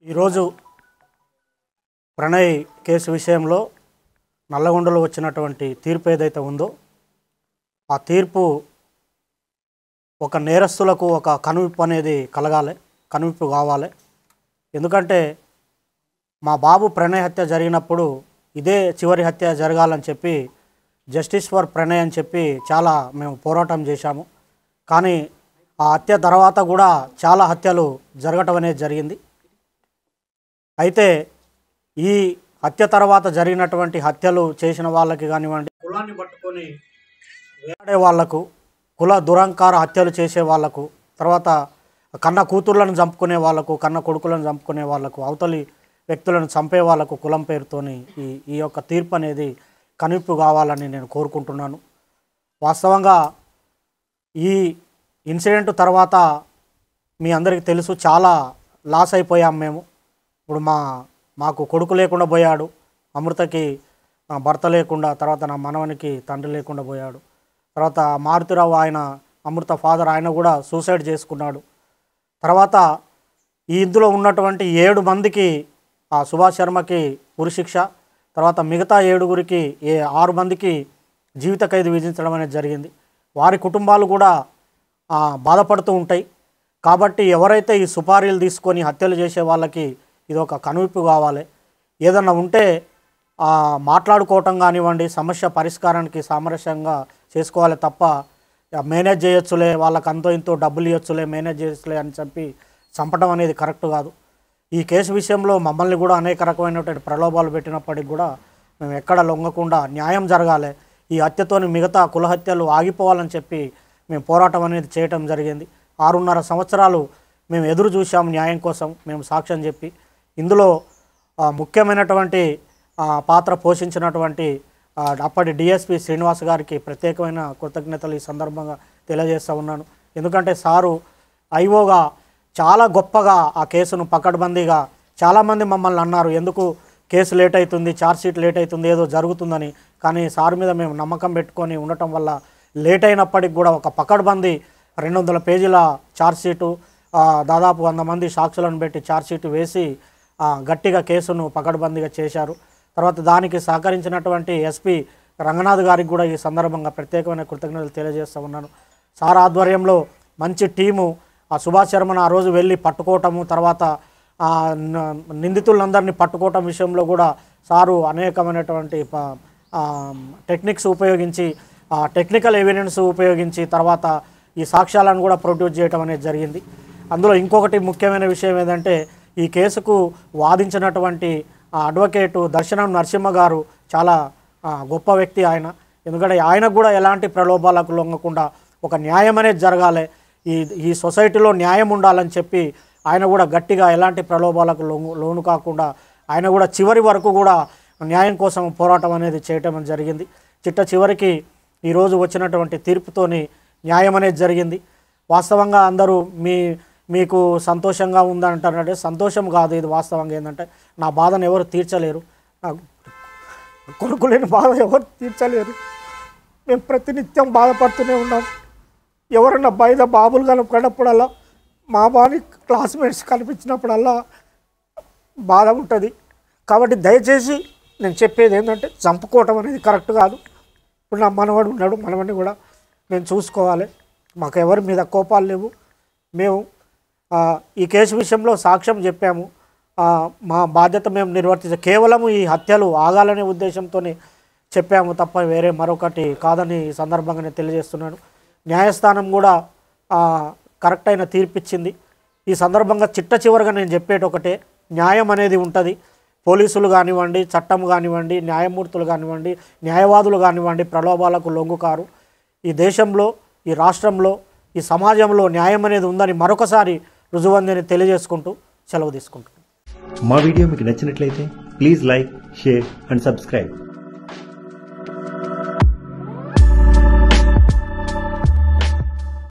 ఈరోజు ప్రణయ్ కేసు విషయంలో నల్లగొండలో వచ్చినటువంటి తీర్పు ఏదైతే ఉందో ఆ తీర్పు ఒక నేరస్తులకు ఒక కనువిప్పు అనేది కలగాలి, కనువిప్పు కావాలి. ఎందుకంటే మా బాబు ప్రణయ్ హత్య జరిగినప్పుడు ఇదే చివరి హత్య జరగాలని చెప్పి జస్టిస్ ఫర్ ప్రణయ్ అని చెప్పి చాలా మేము పోరాటం చేశాము. కానీ ఆ హత్య తర్వాత కూడా చాలా హత్యలు జరగటం అనేది జరిగింది. అయితే ఈ హత్య తర్వాత జరిగినటువంటి హత్యలు చేసిన వాళ్ళకి కానివ్వండి, కులాన్ని పట్టుకొని వేలాడే వాళ్లకు, కుల దురంకార హత్యలు చేసే వాళ్లకు, తర్వాత కన్న కూతుర్లను చంపుకునే వాళ్లకు, కన్న కొడుకులను చంపుకునే వాళ్లకు, అవతలి వ్యక్తులను చంపే వాళ్లకు కులం పేరుతోని ఈ యొక్క తీర్పు అనేది కనువిప్పు కావాలని నేను కోరుకుంటున్నాను. వాస్తవంగా ఈ ఇన్సిడెంట్ తర్వాత మీ అందరికీ తెలుసు, చాలా లాస్ అయిపోయాం మేము. ఇప్పుడు మాకు కొడుకు లేకుండా పోయాడు, అమృతకి భర్త లేకుండా, తర్వాత నా మనవనికి తండ్రి లేకుండా పోయాడు. తర్వాత మారుతిరావు ఆయన అమృత ఫాదర్ ఆయన కూడా సూసైడ్ చేసుకున్నాడు. తర్వాత ఈ ఇందులో ఉన్నటువంటి 7 మందికి సుభాష్ శర్మకి ఉరిశిక్ష, తర్వాత మిగతా 7గురికి 6 మందికి జీవిత ఖైదు విధించడం అనేది జరిగింది. వారి కుటుంబాలు కూడా బాధపడుతూ ఉంటాయి. కాబట్టి ఎవరైతే ఈ సుపారీలు తీసుకొని హత్యలు చేసే వాళ్ళకి ఇది ఒక కనువిప్పు కావాలి. ఏదన్నా ఉంటే మాట్లాడుకోవటం కానివ్వండి, సమస్య పరిష్కారానికి సామరస్యంగా చేసుకోవాలి తప్ప మేనేజ్ చేయొచ్చులే, వాళ్ళకి అంతో ఇంతో డబ్బులు ఇవ్వచ్చులే, మేనేజ్ చేయొచ్చులే అని చెప్పి చంపడం అనేది కరెక్ట్ కాదు. ఈ కేసు విషయంలో మమ్మల్ని కూడా అనేక రకమైనటువంటి ప్రలోభాలు పెట్టినప్పటికి కూడా మేము ఎక్కడ లొంగకుండా న్యాయం జరగాలి, ఈ హత్యతోని మిగతా కుల హత్యలు ఆగిపోవాలని చెప్పి మేము పోరాటం అనేది చేయటం జరిగింది. 6.5 సంవత్సరాలు మేము ఎదురు చూసాము న్యాయం కోసం, మేము సాక్ష్యం చెప్పి. ఇందులో ముఖ్యమైనటువంటి పాత్ర పోషించినటువంటి అప్పటి డిఎస్పి శ్రీనివాస్ గారికి ప్రత్యేకమైన కృతజ్ఞతలు ఈ సందర్భంగా తెలియజేస్తూ ఉన్నాను. ఎందుకంటే సారు ఐఓగా చాలా గొప్పగా ఆ కేసును పకడ్బందీగా, చాలామంది మమ్మల్ని అన్నారు ఎందుకు కేసు లేట్ అవుతుంది, ఛార్జ్షీట్ లేట్ అవుతుంది, ఏదో జరుగుతుందని. కానీ సార్ మీద మేము నమ్మకం పెట్టుకొని ఉండటం వల్ల లేట్ అయినప్పటికి కూడా ఒక పకడ్బందీ 200 పేజీల ఛార్జ్షీటు, దాదాపు 100 మంది సాక్షులను పెట్టి ఛార్జ్షీట్ వేసి గట్టిగా కేసును పకడ్బందీగా చేశారు. తర్వాత దానికి సహకరించినటువంటి ఎస్పీ రంగనాథ్ గారికి కూడా ఈ సందర్భంగా ప్రత్యేకమైన కృతజ్ఞతలు తెలియజేస్తూ ఉన్నాను. సార్ ఆధ్వర్యంలో మంచి టీము సుభాష్ శర్మను ఆ రోజు వెళ్ళి పట్టుకోవటము, తర్వాత నిందితులందరినీ పట్టుకోవటం విషయంలో కూడా సారు అనేకమైనటువంటి టెక్నిక్స్ ఉపయోగించి, టెక్నికల్ ఎవిడెన్స్ ఉపయోగించి తర్వాత ఈ సాక్ష్యాలను కూడా ప్రొడ్యూస్ చేయడం అనేది జరిగింది. అందులో ఇంకొకటి ముఖ్యమైన విషయం ఏంటంటే ఈ కేసుకు వాదించినటువంటి అడ్వకేటు దర్శనం నరసింహ గారు చాలా గొప్ప వ్యక్తి ఆయన. ఎందుకంటే ఆయనకు కూడా ఎలాంటి ప్రలోభాలకు లొంగకుండా ఒక న్యాయం అనేది జరగాలి, ఈ సొసైటీలో న్యాయం ఉండాలని చెప్పి ఆయన కూడా గట్టిగా ఎలాంటి ప్రలోభాలకు లోను కాకుండా ఆయన కూడా చివరి వరకు కూడా న్యాయం కోసం పోరాటం అనేది చేయటం జరిగింది. చివరికి ఈరోజు వచ్చినటువంటి తీర్పుతోని న్యాయం అనేది జరిగింది. వాస్తవంగా అందరూ మీకు సంతోషంగా ఉందంటారంటే సంతోషం కాదు, ఇది వాస్తవంగా ఏంటంటే నా బాధను ఎవరు తీర్చలేరు, నా కొడుకు లేని బాధ ఎవరు తీర్చలేరు. మేము ప్రతినిత్యం బాధపడుతూనే ఉన్నాం. ఎవరన్నా బయట బాబులు కనపడినప్పుడల్లా, మా బాని క్లాస్మేట్స్ కనిపించినప్పుడల్లా బాధ ఉంటుంది. కాబట్టి దయచేసి నేను చెప్పేది ఏంటంటే చంపుకోవటం అనేది కరెక్ట్ కాదు. ఇప్పుడు నా మనవడు ఉన్నాడు, మనవడిని కూడా నేను చూసుకోవాలి. మాకు ఎవరి మీద కోపాలు లేవు. మేము ఈ కేసు విషయంలో సాక్ష్యం చెప్పాము, మా బాధ్యత మేము నిర్వర్తించాం. కేవలం ఈ హత్యలు ఆగాలనే ఉద్దేశంతోనే చెప్పాము తప్ప వేరే మరొకటి కాదని ఈ సందర్భంగా నేను తెలియజేస్తున్నాను. న్యాయస్థానం కూడా కరెక్ట్ అయిన తీర్పిచ్చింది. ఈ సందర్భంగా చివరిగా నేను చెప్పేటి ఒకటే, న్యాయం అనేది ఉంటుంది. పోలీసులు కానివ్వండి, చట్టం కానివ్వండి, న్యాయమూర్తులు కానివ్వండి, న్యాయవాదులు కానివ్వండి ప్రలోభాలకు లొంగుకారు. ఈ దేశంలో, ఈ రాష్ట్రంలో, ఈ సమాజంలో న్యాయం అనేది ఉందని మరొకసారి రుజువందని తెలియజేసుకుంటూ సెలవు తీసుకుంటున్నాను. మా వీడియో మీకు నచ్చినట్లయితే please like, share and subscribe.